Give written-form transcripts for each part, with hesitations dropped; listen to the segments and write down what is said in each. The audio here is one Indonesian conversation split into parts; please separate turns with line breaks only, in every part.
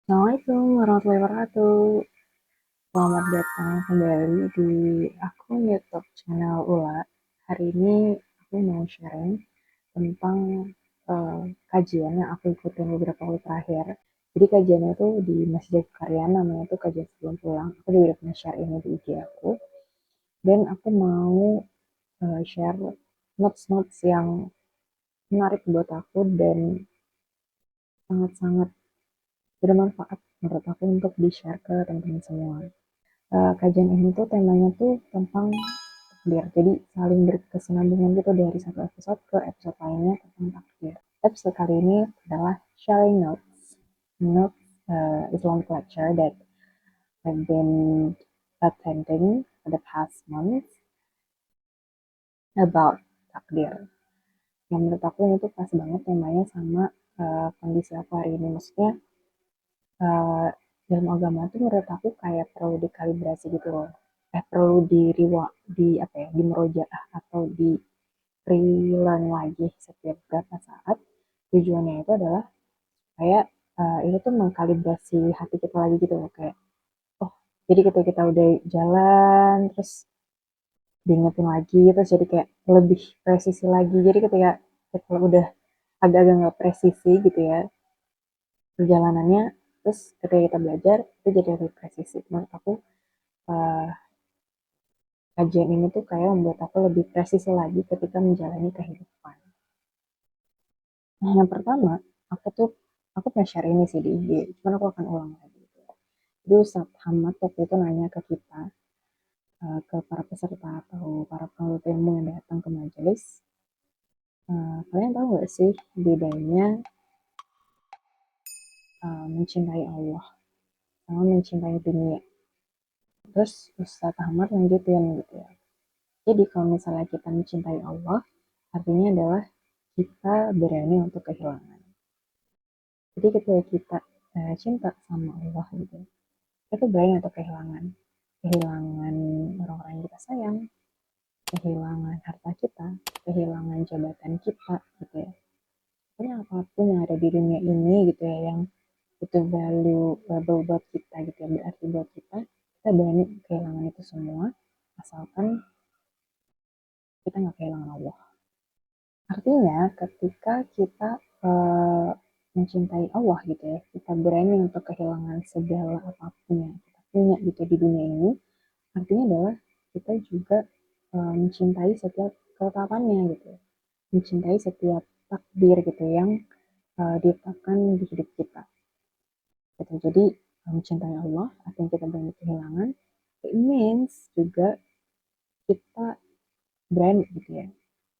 Assalamualaikum warahmatullahi wabarakatuh. Selamat datang kembali di akun YouTube channel Ula. Hari ini aku mau sharing tentang kajian yang aku ikutin beberapa waktu terakhir. Jadi kajiannya itu di Masjid Karya, namanya itu kajian sebelum pulang. Aku juga udah pernah share ini di IG aku. Dan aku mau share notes-notes yang menarik buat aku dan sangat-sangat bermanfaat menurut aku untuk di-share ke teman-teman semua. Kajian ini tuh temanya tuh tentang takdir. Jadi saling berkesinambungan gitu dari satu episode ke episode lainnya tentang takdir. Episode kali ini adalah sharing notes. Notes Islamic lecture that I've been attending for the past month about takdir. Yang menurut aku ini tuh pas banget temanya sama kondisi aku hari ini. Maksudnya uh, ilmu agama tuh menurut aku kayak perlu dikalibrasi gitu loh. Perlu di apa ya, di merojaah atau di relearn lagi setiap berapa saat. Tujuannya itu adalah kayak itu tuh mengkalibrasi hati kita lagi gitu loh, kayak oh jadi ketika kita udah jalan terus diingetin lagi terus jadi kayak lebih presisi lagi. Jadi ketika kita udah agak-agak nggak presisi gitu ya perjalanannya, terus ketika kita belajar itu jadi lebih presisi. Menurut aku eh, kajian ini tuh kayak membuat aku lebih presisi lagi ketika menjalani kehidupan. Nah, yang pertama, aku pernah share ini sih di IG, cuman aku akan ulang lagi gitu ya. Jadi Ustadz Hamad waktu itu nanya ke kita, ke para peserta atau para penuntut ilmu yang datang ke majelis, kalian tahu nggak sih bedanya mencintai Allah sama mencintai dunia? Terus Ustadz Ahmad lanjutin gitu ya. Jadi kalau misalnya kita mencintai Allah, artinya adalah kita berani untuk kehilangan. Jadi ketika kita cinta sama Allah gitu, kita tuh berani untuk kehilangan. Kehilangan orang-orang yang kita sayang, kehilangan harta kita, kehilangan jabatan kita gitu ya. Pokoknya apapun yang ada di dunia ini gitu ya, yang itu valuable buat kita gitu ya, berarti buat kita, kita berani kehilangan itu semua, asalkan kita nggak kehilangan Allah. Artinya ketika kita eh, mencintai Allah gitu ya, kita berani untuk kehilangan segala apapun yang kita punya gitu di dunia ini, artinya adalah kita juga mencintai setiap ketetapannya gitu, mencintai setiap takdir gitu yang ditetapkan di hidup kita. Gitu. Jadi mencintai Allah artinya kita berani kehilangan. It means juga kita berani gitu ya,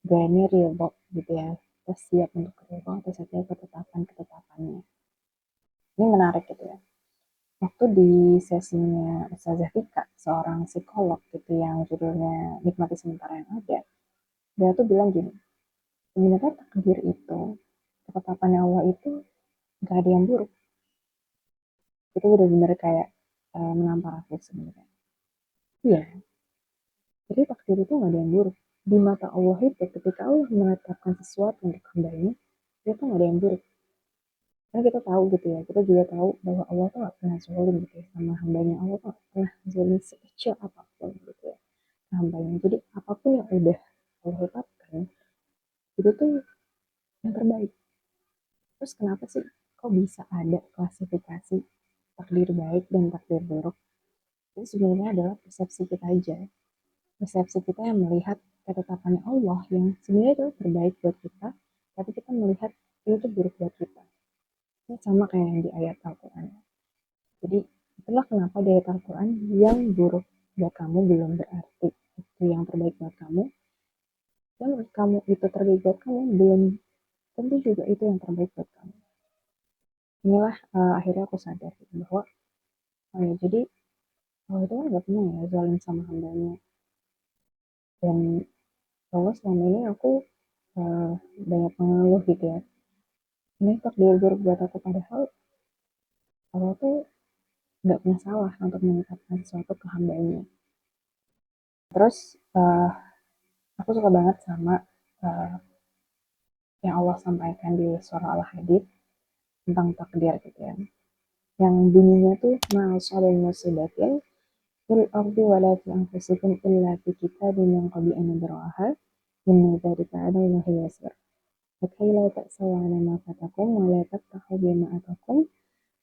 berani ridho gitu ya, kita siap untuk ridho atas setiap ketetapan-ketetapannya. Ini menarik gitu ya. Waktu di sesinya Ustazah Vika, seorang psikolog gitu yang judulnya Nikmati Sementara yang Ada, dia tuh bilang gini, sebenarnya takdir itu, ketetapan Allah itu gak ada yang buruk. Itu udah bener kayak menampar aku sebenarnya. Iya, jadi takdir itu gak ada yang buruk. Di mata Allah itu, ketika Allah menetapkan sesuatu untuk hambanya, itu gak ada yang buruk. Karena kita tahu gitu ya, kita juga tahu bahwa Allah tuh gak pernah zolim gitu ya, sama hambanya. Allah tuh gak pernah zolim sekecil apapun gitu ya, hambanya. Jadi apapun yang udah Allah tetapkan, itu tuh yang terbaik. Terus kenapa sih kok bisa ada klasifikasi takdir baik dan takdir buruk? Itu sebenarnya adalah persepsi kita aja. Persepsi kita yang melihat ketetapan Allah yang sebenarnya itu terbaik buat kita, tapi kita melihat itu tuh buruk buat kita. Ini sama kayak yang di ayat Al-Quran. Jadi itulah kenapa di ayat Al-Quran yang buruk buat kamu belum berarti itu yang terbaik buat kamu. Dan menurut kamu itu terbaik buat kamu belum tentu juga itu yang terbaik buat kamu. Inilah akhirnya aku sadar gitu, bahwa oh ya jadi Allah itu kan gak pernah ya zalim sama hambanya. Dan Allah selama ini aku uh, banyak mengeluh gitu ya. Ini takdir buruk buat aku, padahal Allah tuh gak pernah salah untuk menetapkan sesuatu ke hambanya. Terus aku suka banget sama uh, yang Allah sampaikan di surah Al-Hadid tentang takdir gitu ya. yang bunyinya tuh ma'asabil musibatin fil ardi wala fi anfusikum illa fi kitabin min qabli an nabraha inna dzalika 'ala Allahi yasir. Fakai la ta'saw 'ala ma fatakum wa la tafrahu bima atakum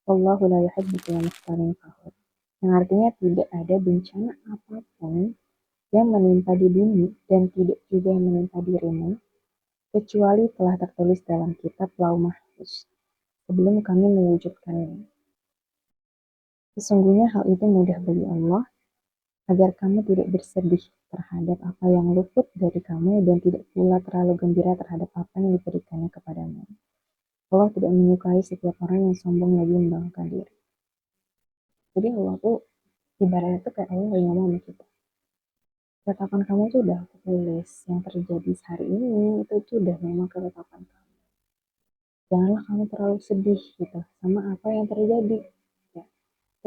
wallahu la yuhibbu kulla mukhtalin fakhur. Yang artinya tidak ada bencana apapun yang menimpa di bumi dan tidak juga menimpa dirimu kecuali telah tertulis dalam kitab Lauh Mahfuz sebelum kami mewujudkannya. Sesungguhnya hal itu mudah bagi Allah agar kamu tidak bersedih terhadap apa yang luput dari kamu dan tidak pula terlalu gembira terhadap apa yang diberikannya kepadamu. Allah tidak menyukai setiap orang yang sombong lagi membanggakan diri. Jadi Allah tuh ibaratnya tuh kayak Allah lagi ngomong sama kita. Ketetapan kamu tuh udah aku tulis, yang terjadi hari ini itu tuh udah memang ketetapan kamu. Janganlah kamu terlalu sedih gitu sama apa yang terjadi. Ya,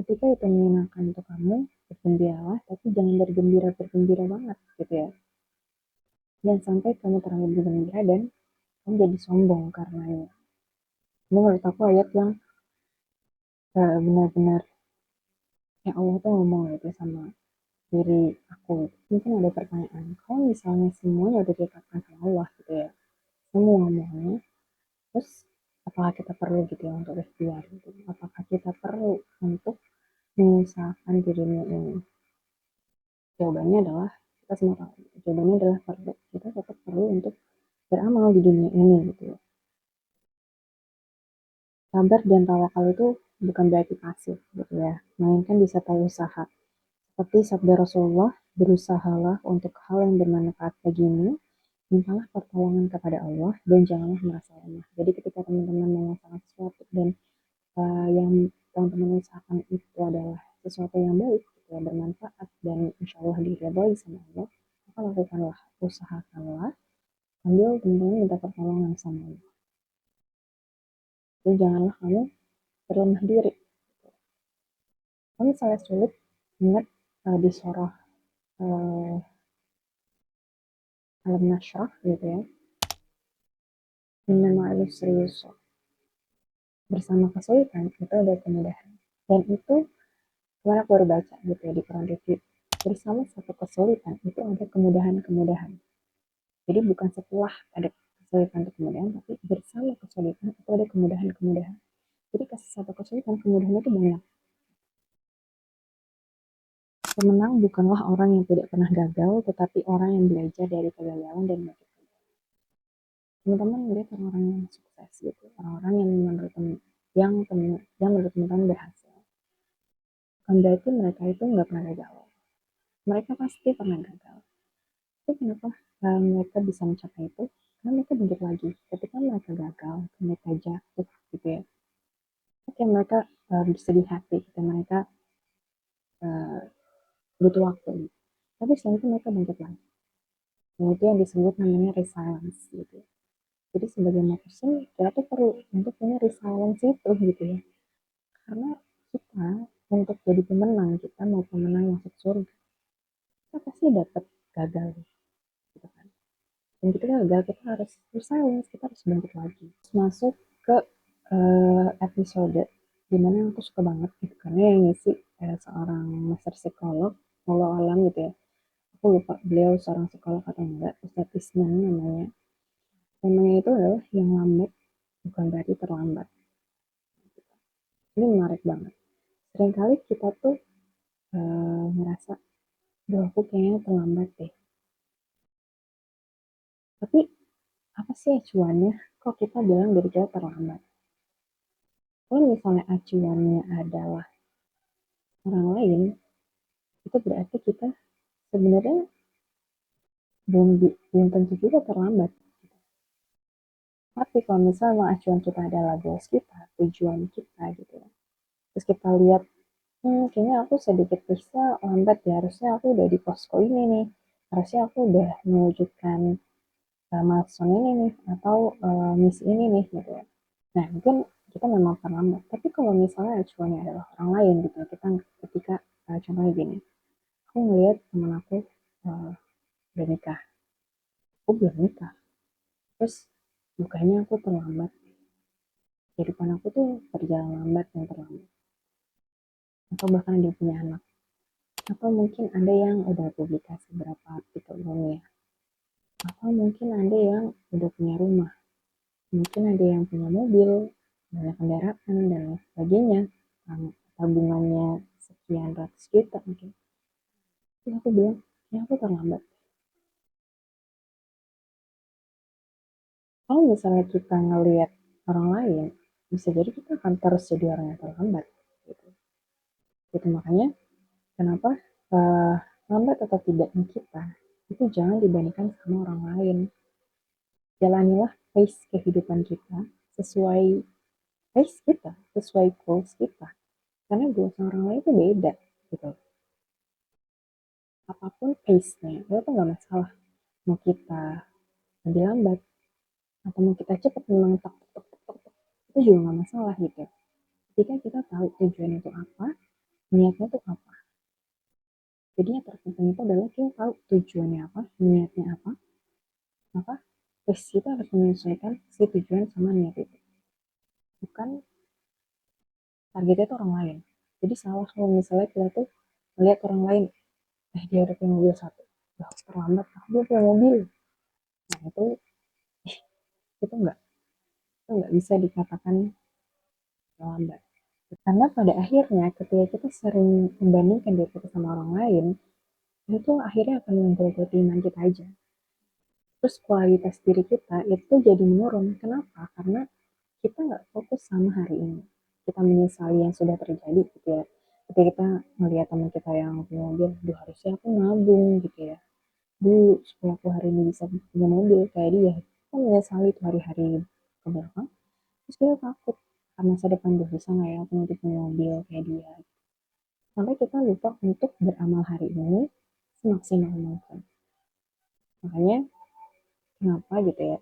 ketika itu menyenangkan untuk kamu, bergembiralah, tapi jangan bergembira banget gitu ya. Jangan sampai kamu terlalu bergembira dan kamu jadi sombong karenanya. Ini menurut aku ayat yang benar-benar ya Allah tuh ngomong gitu sama diri aku. Mungkin ada pertanyaan, kalau misalnya semuanya udah ditetapkan sama Allah gitu ya, semuanya, terus apakah kita perlu gitu ya untuk ikhtiar gitu? Apakah kita perlu untuk mengusahakan dirinya ini? Jawabannya adalah kita semua tahu. Jawabannya adalah perlu. Kita tetap perlu untuk beramal di dunia ini gitu ya. Sabar dan tawakal itu bukan berarti pasif gitu ya, melainkan disertai usaha. Seperti sabda Rasulullah, berusahalah untuk hal yang bermanfaat bagimu, mintalah pertolongan kepada Allah dan janganlah merasa lemah. Jadi ketika teman-teman mengusahakan sesuatu dan yang teman-teman usahakan itu adalah sesuatu yang baik, gitu ya, bermanfaat dan insya Allah diridhoi sama Allah, maka lakukanlah, usahakanlah, sambil teman-teman minta pertolongan sama Allah. Jadi janganlah kamu berlemah diri. Kalau misalnya sulit, ingat di surah Alam Nashrah gitu ya, Inna ma'al usri yusra. Bersama kesulitan itu ada kemudahan. Dan itu kemarin aku baru baca gitu ya di Quran Review. Bersama satu kesulitan itu ada kemudahan-kemudahan. Jadi bukan setelah ada kesulitan atau kemudahan, tapi bersama kesulitan itu ada kemudahan-kemudahan. Jadi satu kesulitan, kemudahan itu banyak. Pemenang bukanlah orang yang tidak pernah gagal, tetapi orang yang belajar dari kegagalan dan belajar. Teman-teman lihat orang-orang yang sukses gitu, orang-orang yang menurut teman-teman berhasil. Bukan berarti mereka itu nggak pernah gagal. Mereka pasti pernah gagal. Tapi kenapa mereka bisa mencapai itu? Karena mereka bangkit lagi. Ketika mereka gagal, mereka jatuh gitu ya. Oke, mereka bersedih hati, gitu. Mereka uh, butuh waktu. Tapi setelah itu mereka bangkit lagi. Dan itu yang disebut namanya resilience gitu. Jadi sebagai manusia kita tuh perlu untuk punya resilience itu gitu ya. Karena kita untuk jadi pemenang, kita mau pemenang masuk surga, kita pasti dapat gagal gitu kan. Dan kita gagal, kita harus resilience, kita harus bangkit lagi. Masuk ke episode dimana aku suka banget gitu karena yang ngisi seorang master psikolog, Allah alam gitu ya. Aku lupa beliau seorang psikolog atau enggak, Ustadz Isnan namanya. Temanya itu adalah yang lambat bukan berarti terlambat. Ini menarik banget. Seringkali kita tuh ngerasa, duh aku kayaknya terlambat deh. Tapi apa sih acuannya? Kok kita bilang diri kita terlambat? Kalau misalnya acuannya adalah orang lain, itu berarti kita sebenarnya belum tentu juga terlambat. Tapi kalau misalnya acuan kita adalah goals kita, tujuan kita gitu ya. Terus kita lihat, kayaknya aku sedikit bisa lambat ya, harusnya aku udah di posko ini nih. Harusnya aku udah mewujudkan milestone ini nih, atau misi ini nih gitu ya. Nah, mungkin kita memang terlambat. Tapi kalau misalnya acuannya adalah orang lain gitu, kita ketika contohnya gini, aku ngeliat teman aku udah nikah, aku belum nikah. Terus bukannya aku terlambat, kehidupan aku tuh berjalan lambat dan terlambat. atau bahkan dia punya anak, atau mungkin ada yang udah publikasi berapa artikel ilmiah, atau mungkin ada yang udah punya rumah, mungkin ada yang punya mobil, banyak kendaraan dan lain sebagainya, tabungannya sekian ratus juta mungkin. Terus aku bilang, ya aku terlambat. Kalau misalnya kita ngelihat orang lain, bisa jadi kita akan terus jadi orang yang terlambat. Gitu. Gitu makanya kenapa lambat atau tidaknya kita itu jangan dibandingkan sama orang lain. Jalanilah pace kehidupan kita sesuai pace kita, sesuai goals kita. Karena goals orang lain itu beda gitu. Apapun pace-nya, itu tuh nggak masalah. Mau kita lebih lambat atau mau kita cepat memang tok, tok, tok, tok, tok, itu juga nggak masalah gitu. Ketika kita tahu tujuan itu apa, niatnya itu apa. Jadi yang terpenting itu adalah kita tahu tujuannya apa, niatnya apa, terus kita harus menyesuaikan si tujuan sama niat itu. Bukan targetnya itu orang lain. Jadi salah kalau misalnya kita tuh melihat orang lain, dia udah punya mobil satu, udah terlambat, aku belum punya mobil. Nah itu nggak bisa dikatakan terlambat. Karena pada akhirnya ketika kita sering membandingkan diri kita sama orang lain, itu akhirnya akan membuat iman kita aja. Terus kualitas diri kita itu jadi menurun. Kenapa? Karena kita nggak fokus sama hari ini. Kita menyesali yang sudah terjadi gitu ya. Ketika kita melihat teman kita yang punya mobil, duh harusnya aku nabung gitu ya. Dulu supaya aku hari ini bisa punya mobil kayak dia. Kita menyesali itu hari-hari ke belakang. Terus kita takut karena masa depan gue bisa nggak ya aku nanti punya mobil kayak dia. Sampai kita lupa untuk beramal hari ini semaksimal mungkin. Makanya kenapa gitu ya,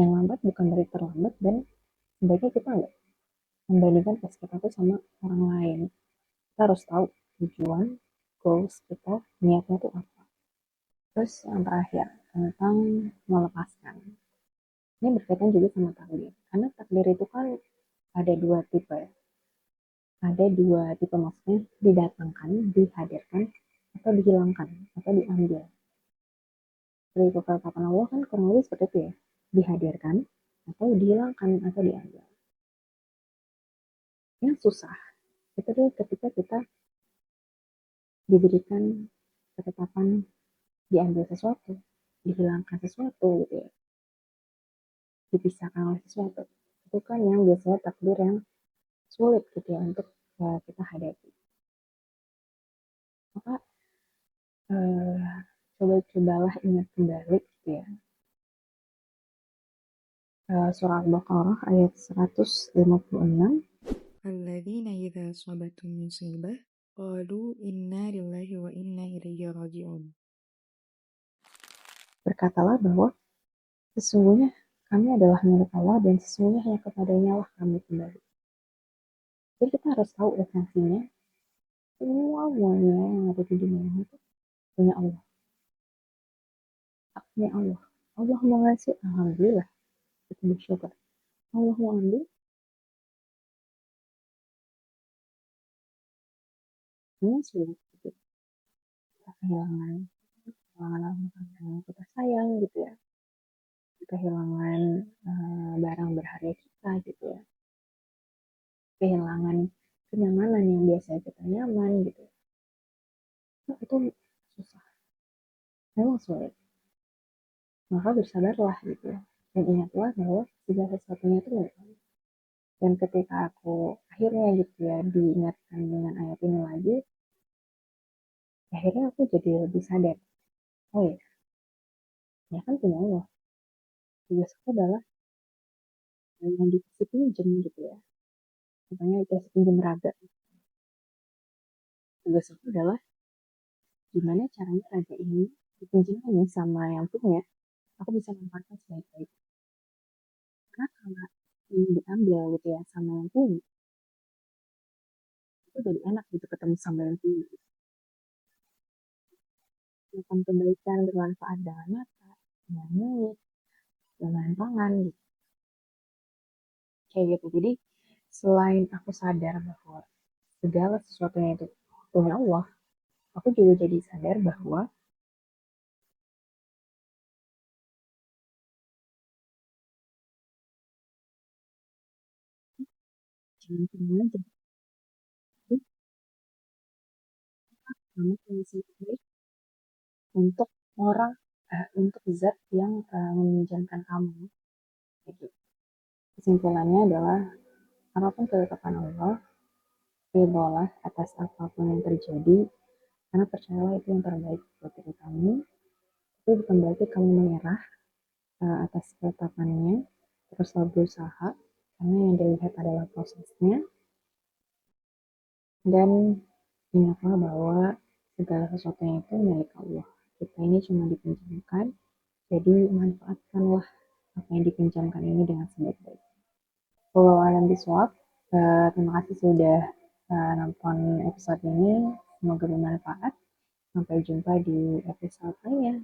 yang lambat bukan dari terlambat dan sebaiknya kita nggak membandingkan pas kita tuh sama orang lain. Kita harus tahu tujuan, goals kita, niatnya tuh apa. Terus yang terakhir tentang melepaskan. Ini berkaitan juga sama takdir. Karena takdir itu kan ada dua tipe ya. Ada dua tipe maksudnya didatangkan, dihadirkan, atau dihilangkan, atau diambil. Dari ketetapan Allah kan kurang lebih seperti itu ya. Dihadirkan, atau dihilangkan, atau diambil. Yang susah, itu tuh ketika kita diberikan ketetapan diambil sesuatu, dihilangkan sesuatu gitu ya, dipisahkan oleh sesuatu. Itu kan yang biasanya takdir yang sulit gitu ya untuk kita hadapi. Maka coba-cobalah ingat kembali gitu ya. Surah Al-Baqarah ayat 156.
الذين إذا أصابتهم مصيبة قالوا إنا لله وإنا إليه راجعون.
Berkatalah bahwa sesungguhnya kami adalah milik Allah dan sesungguhnya hanya kepadanya lah kami kembali. Jadi kita harus tahu esensinya semuanya yang ada di dunia ini itu punya Allah. Haknya Allah. Allah mau ngasih, alhamdulillah, kita bersyukur. Allah mau ambil, ini sulit. Gitu. Kita kehilangan orang yang kita sayang gitu ya. Kehilangan barang berharga kita gitu ya. Kehilangan kenyamanan yang biasa kita nyaman gitu. Nah, itu susah, memang sulit. Maka bersabarlah gitu ya. Dan ingatlah bahwa segala sesuatunya itu milik Allah. Dan ketika aku akhirnya gitu ya diingatkan dengan ayat ini lagi, akhirnya aku jadi lebih sadar. Oh iya, ya kan punya Allah. Tugasku adalah yang dikasih pinjem gitu ya. Contohnya dikasih pinjem raga. Tugasku adalah gimana caranya raga ini dipinjamnya sama yang punya, aku bisa manfaatkan sebaik-baik. Karena kalau ini diambil gitu ya sama yang punya, itu jadi enak gitu ketemu sama yang punya. Melakukan kebaikan bermanfaat dengan mata, dengan mulut, dengan tangan gitu. Kayak gitu. Jadi selain aku sadar bahwa segala sesuatunya itu punya Allah, aku juga jadi sadar bahwa jangan pernah jadi kamu punya baik untuk orang, untuk zat yang meminjamkan kamu. Gitu. Kesimpulannya adalah apapun ketetapan Allah, ridholah atas apapun yang terjadi, karena percayalah itu yang terbaik buat diri kamu. Itu bukan berarti kamu menyerah atas ketetapannya, teruslah berusaha, karena yang dilihat adalah prosesnya. Dan ingatlah bahwa segala sesuatunya itu milik Allah. Kita ini cuma dipinjamkan, jadi manfaatkanlah apa yang dipinjamkan ini dengan sebaik-baiknya. Wallahu a'lam bishawab. Terima kasih sudah nonton episode ini. Semoga bermanfaat. Sampai jumpa di episode lainnya.